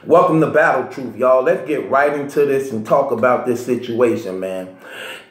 Welcome to Battle Truth, y'all. Let's get right into this and talk about this situation, man.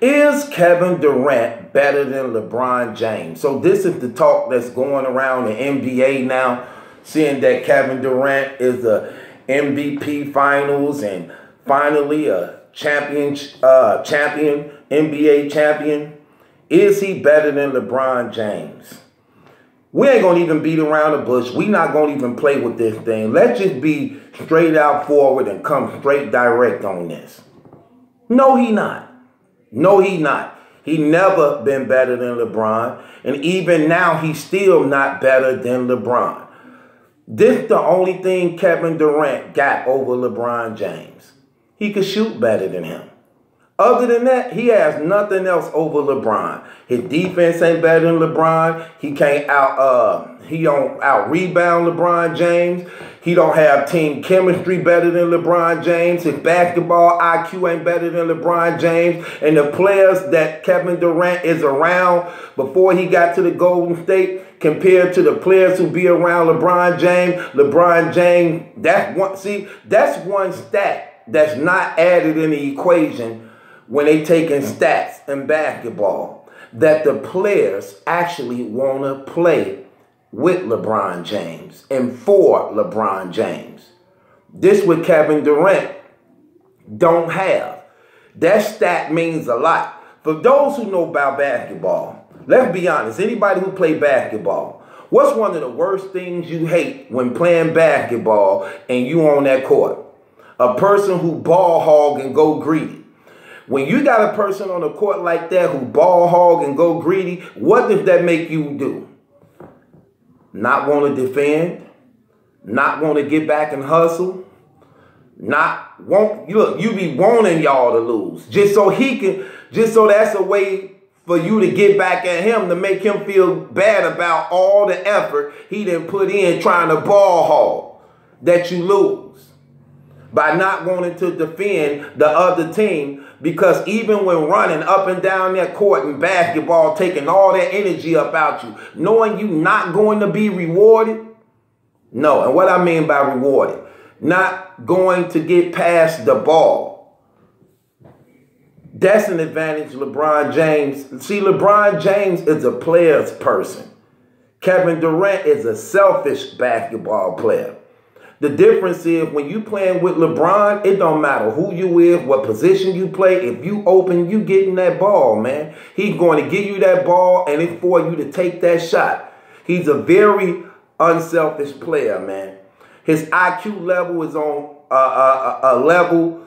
Is Kevin Durant better than LeBron James? So this is the talk that's going around the NBA now, seeing that Kevin Durant is the MVP finals and finally a champion, NBA champion. Is he better than LeBron James? We ain't going to even beat around the bush. We not going to even play with this thing. Let's just be straight out forward and come straight direct on this. No, he not. No, he not. He never been better than LeBron. And even now, he's still not better than LeBron. This the only thing Kevin Durant got over LeBron James. He could shoot better than him. Other than that, he has nothing else over LeBron. His defense ain't better than LeBron. He can't he don't out rebound LeBron James. He don't have team chemistry better than LeBron James. His basketball IQ ain't better than LeBron James. And the players that Kevin Durant is around before he got to the Golden State compared to the players who be around LeBron James, that's one stat that's not added in the equation when they taking stats in basketball, that the players actually want to play with LeBron James and for LeBron James. This what Kevin Durant don't have. That stat means a lot. For those who know about basketball, let's be honest, anybody who play basketball, what's one of the worst things you hate when playing basketball and you on that court? A person who ball hog and go greedy. When you got a person on the court like that who ball hog and go greedy, what does that make you do? Not want to defend, not want to get back and hustle, you be wanting y'all to lose. Just so that's a way for you to get back at him, to make him feel bad about all the effort he didn't put in trying to ball hog that you lose. By not wanting to defend the other team, because even when running up and down that court in basketball, taking all that energy up out you, knowing you not going to be rewarded. No, and what I mean by rewarded, not going to get past the ball. That's an advantage LeBron James. See, LeBron James is a player's person. Kevin Durant is a selfish basketball player. The difference is when you playing with LeBron, it don't matter who you is, what position you play. If you open, you getting that ball, man. He's going to give you that ball, and it's for you to take that shot. He's a very unselfish player, man. His IQ level is on a level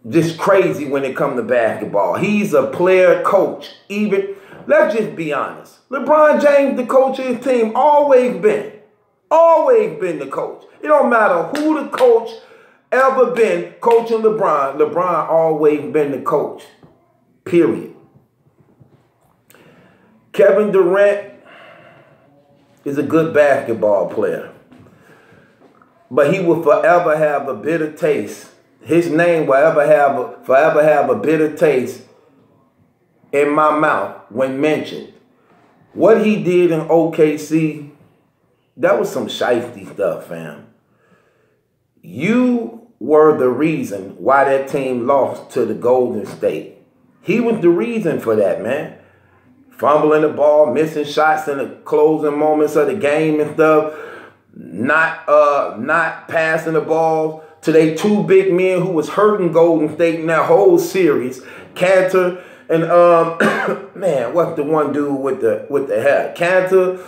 just crazy when it comes to basketball. He's a player coach. Even, let's just be honest. LeBron James, the coach of his team, always been the coach. It don't matter who the coach ever been coaching LeBron. LeBron always been the coach. Period. Kevin Durant is a good basketball player. But he will forever have a bitter taste. His name will forever have a bitter taste in my mouth when mentioned. What he did in OKC, that was some shiesty stuff, fam. You were the reason why that team lost to the Golden State. He was the reason for that, man. Fumbling the ball, missing shots in the closing moments of the game and stuff. Not passing the ball to they two big men who was hurting Golden State in that whole series. Cantor and man, what's the one dude with the hair? Cantor.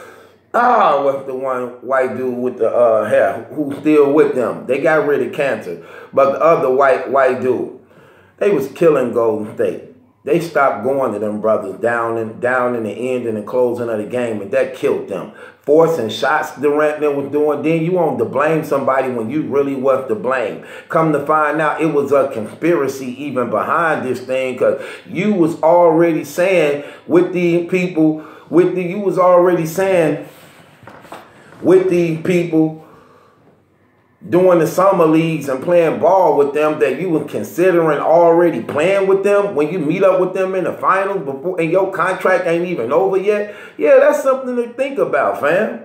What's the one white dude with the hair who's still with them? They got rid of Cantor. But the other white dude, they was killing Golden State. They stopped going to them brothers down in the end and the closing of the game, and that killed them. Forcing shots Durant was doing. Then you want to blame somebody when you really was to blame. Come to find out, it was a conspiracy even behind this thing, because you was already saying with the people doing the summer leagues and playing ball with them, that you were considering already playing with them when you meet up with them in the finals before, and your contract ain't even over yet. Yeah, that's something to think about, fam.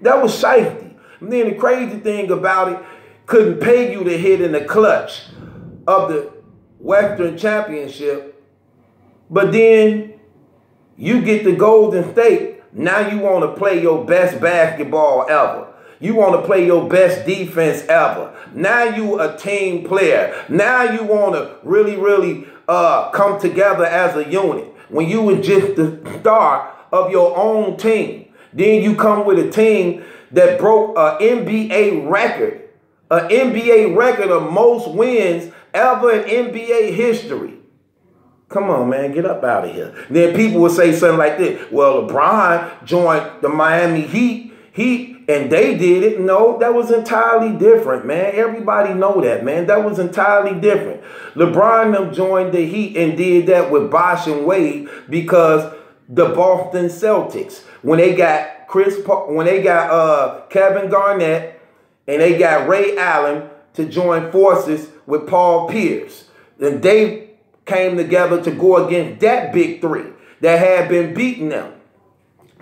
That was shifty. And then the crazy thing about it, couldn't pay you to hit in the clutch of the Western Championship, but then you get the Golden State. Now you want to play your best basketball ever. You want to play your best defense ever. Now you a team player. Now you want to really come together as a unit. When you were just the star of your own team, then you come with a team that broke an NBA record. An NBA record of most wins ever in NBA history. Come on, man, get up out of here. Then people will say something like this. Well, LeBron joined the Miami Heat. And they did it. No, that was entirely different, man. Everybody know that, man. That was entirely different. LeBron them joined the Heat and did that with Bosh and Wade because the Boston Celtics, when they got Kevin Garnett and they got Ray Allen to join forces with Paul Pierce, and they came together to go against that big three that had been beating them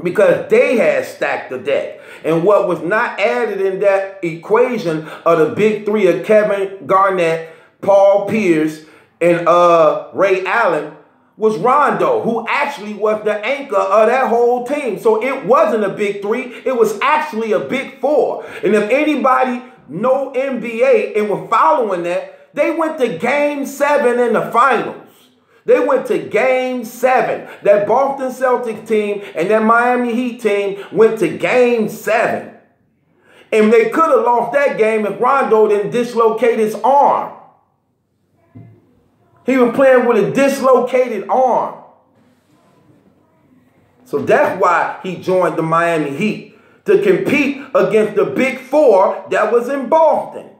because they had stacked the deck. And what was not added in that equation of the big three of Kevin Garnett, Paul Pierce, and Ray Allen was Rondo, who actually was the anchor of that whole team. So it wasn't a big three. It was actually a big four. And if anybody know NBA and were following that, they went to Game 7 in the finals. They went to Game 7. That Boston Celtics team and that Miami Heat team went to Game 7. And they could have lost that game if Rondo didn't dislocate his arm. He was playing with a dislocated arm. So that's why he joined the Miami Heat, to compete against the big four that was in Boston.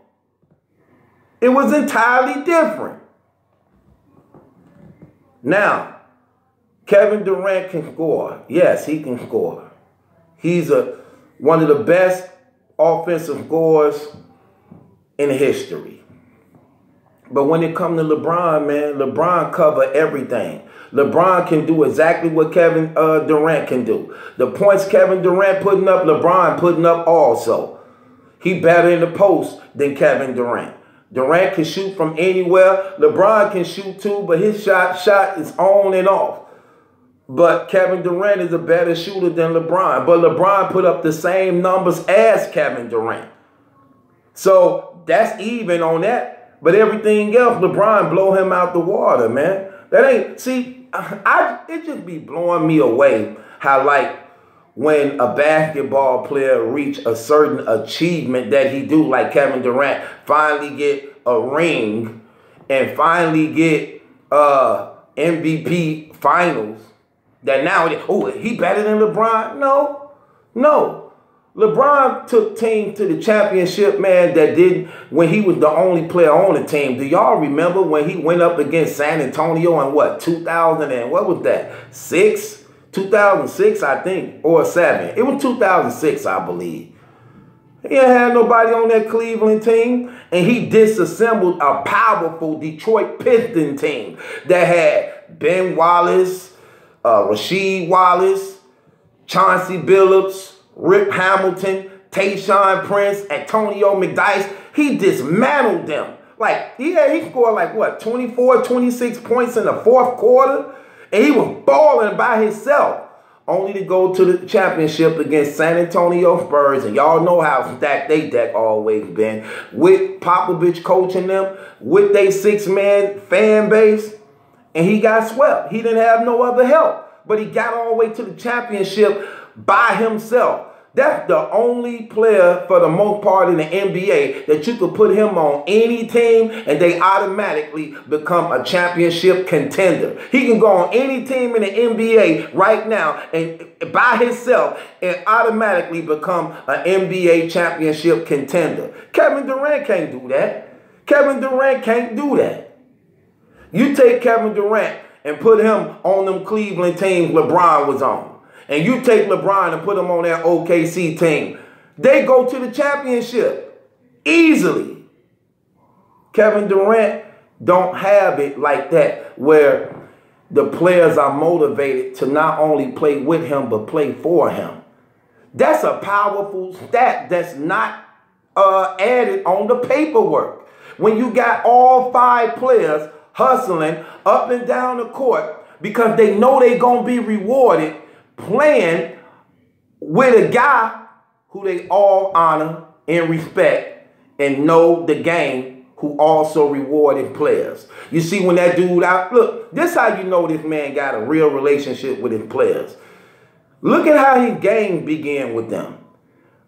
It was entirely different. Now, Kevin Durant can score. Yes, he can score. He's one of the best offensive scorers in history. But when it comes to LeBron, man, LeBron cover everything. LeBron can do exactly what Kevin Durant can do. The points Kevin Durant putting up, LeBron putting up also. He better in the post than Kevin Durant. Durant can shoot from anywhere. LeBron can shoot too, but his shot is on and off. But Kevin Durant is a better shooter than LeBron. But LeBron put up the same numbers as Kevin Durant. So that's even on that. But everything else, LeBron blow him out the water, man. That ain't, see, it just be blowing me away how, like, when a basketball player reach a certain achievement that he do, like Kevin Durant, finally get a ring and finally get MVP finals, that now, he better than LeBron? No. LeBron took team to the championship, man, that didn't, when he was the only player on the team. Do y'all remember when he went up against San Antonio in what, 2000 and what was that, 2006, I think, or 7. It was 2006, I believe. He didn't have nobody on that Cleveland team, and he disassembled a powerful Detroit Pistons team that had Ben Wallace, Rasheed Wallace, Chauncey Billups, Rip Hamilton, Tayshaun Prince, Antonio McDyess. He dismantled them. Like, yeah, he scored like, what, 24, 26 points in the fourth quarter? And he was balling by himself, only to go to the championship against San Antonio Spurs. And y'all know how stacked they deck always been. With Popovich coaching them, with their 6-man fan base. And he got swept. He didn't have no other help. But he got all the way to the championship by himself. That's the only player, for the most part, in the NBA that you could put him on any team and they automatically become a championship contender. He can go on any team in the NBA right now and by himself and automatically become an NBA championship contender. Kevin Durant can't do that. Kevin Durant can't do that. You take Kevin Durant and put him on them Cleveland teams LeBron was on. And you take LeBron and put him on that OKC team, they go to the championship easily. Kevin Durant don't have it like that, where the players are motivated to not only play with him, but play for him. That's a powerful stat that's not added on the paperwork. When you got all 5 players hustling up and down the court because they know they're going to be rewarded playing with a guy who they all honor and respect and know the game, who also rewarded players. You see, when that dude out, look, this how you know this man got a real relationship with his players. Look at how his game began with them.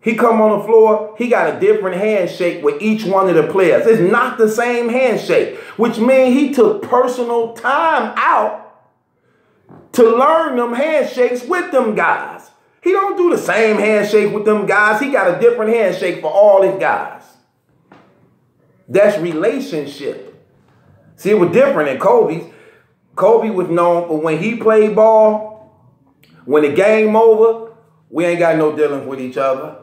He come on the floor, he got a different handshake with each one of the players. It's not the same handshake, which means he took personal time out to learn them handshakes with them guys. He don't do the same handshake with them guys. He got a different handshake for all his guys. That's relationship. See, it was different in Kobe's. Kobe was known for when he played ball, when the game over, we ain't got no dealings with each other.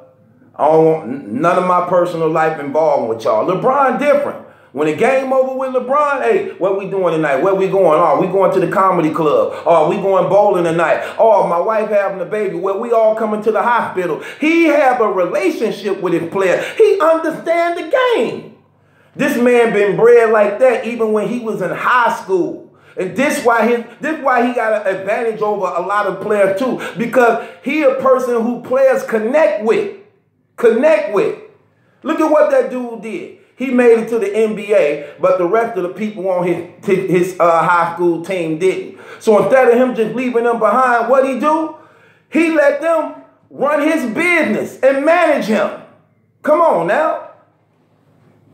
I don't want none of my personal life involved with y'all. LeBron different. When the game over with LeBron, hey, what we doing tonight? Where we going? Oh, we going to the comedy club. Oh, we going bowling tonight. Oh, my wife having a baby. Well, we all coming to the hospital. He have a relationship with his player. He understand the game. This man been bred like that even when he was in high school. And this why he got an advantage over a lot of players too. Because he a person who players connect with. Look at what that dude did. He made it to the NBA, but the rest of the people on his high school team didn't. So instead of him just leaving them behind, what he do? He let them run his business and manage him. Come on now.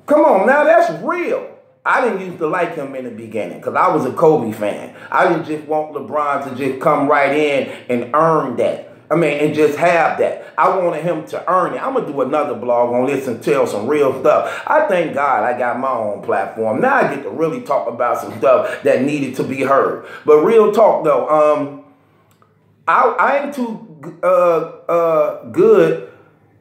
That's real. I didn't used to like him in the beginning because I was a Kobe fan. I didn't just want LeBron to just come right in and earn that. And just have that. I wanted him to earn it. I'm going to do another blog on this and tell some real stuff. I thank God I got my own platform. Now I get to really talk about some stuff that needed to be heard. But real talk, though, I ain't too good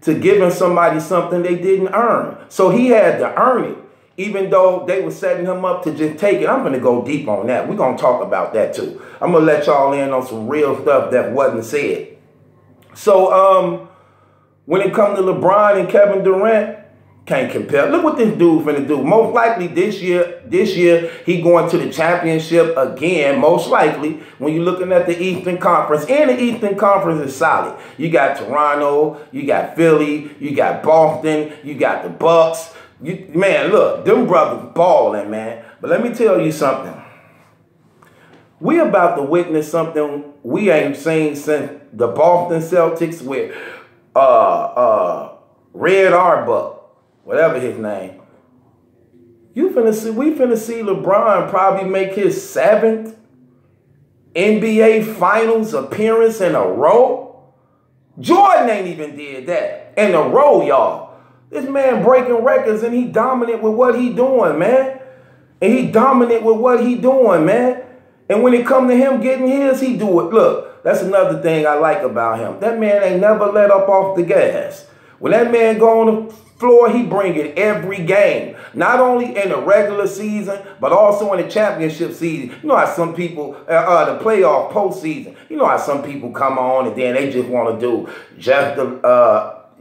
to giving somebody something they didn't earn. So he had to earn it, even though they were setting him up to just take it. I'm going to go deep on that. We're going to talk about that, too. I'm going to let y'all in on some real stuff that wasn't said. So, when it comes to LeBron and Kevin Durant, can't compare. Look what this dude finna do. Most likely this year, he going to the championship again, most likely, when you're looking at the Eastern Conference. And the Eastern Conference is solid. You got Toronto, you got Philly, you got Boston, you got the Bucks. Man, look, them brothers balling, man. But let me tell you something. We about to witness something we ain't seen since the Boston Celtics with Red Auerbach, whatever his name. We finna see LeBron probably make his 7th NBA Finals appearance in a row. Jordan ain't even did that in a row, y'all. This man breaking records and he dominant with what he doing, man. And when it come to him getting his, he do it. Look, that's another thing I like about him. That man ain't never let up off the gas. When that man go on the floor, he bring it every game. Not only in the regular season, but also in the championship season. You know how some people, the playoff postseason, you know how some people come on and then they just want to do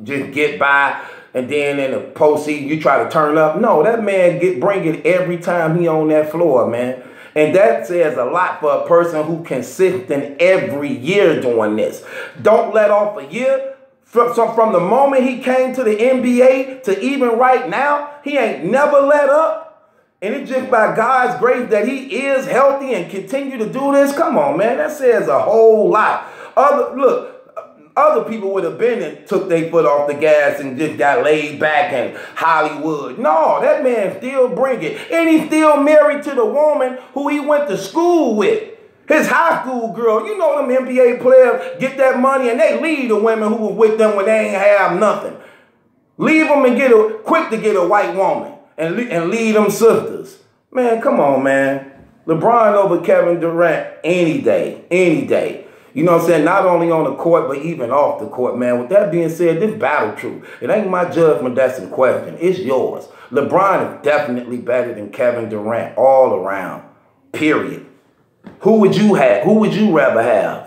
just get by. And then in the postseason, you try to turn up. No, that man bring it every time he on that floor, man. And that says a lot for a person who consistent every year doing this. Don't let off a year. From the moment he came to the NBA to even right now, he ain't never let up. And it's just by God's grace that he is healthy and continue to do this. Come on, man. That says a whole lot. Other people would have been and took their foot off the gas and just got laid back in Hollywood. No, that man still bring it. And he's still married to the woman who he went to school with. His high school girl. You know them NBA players get that money and they leave the women who were with them when they ain't have nothing. Leave them and quick to get a white woman and leave them sisters. Man, come on, man. LeBron over Kevin Durant any day. You know what I'm saying? Not only on the court, but even off the court, man. With that being said, this battle true. It ain't my judgment that's in question. It's yours. LeBron is definitely better than Kevin Durant all around. Period. Who would you have? Who would you rather have?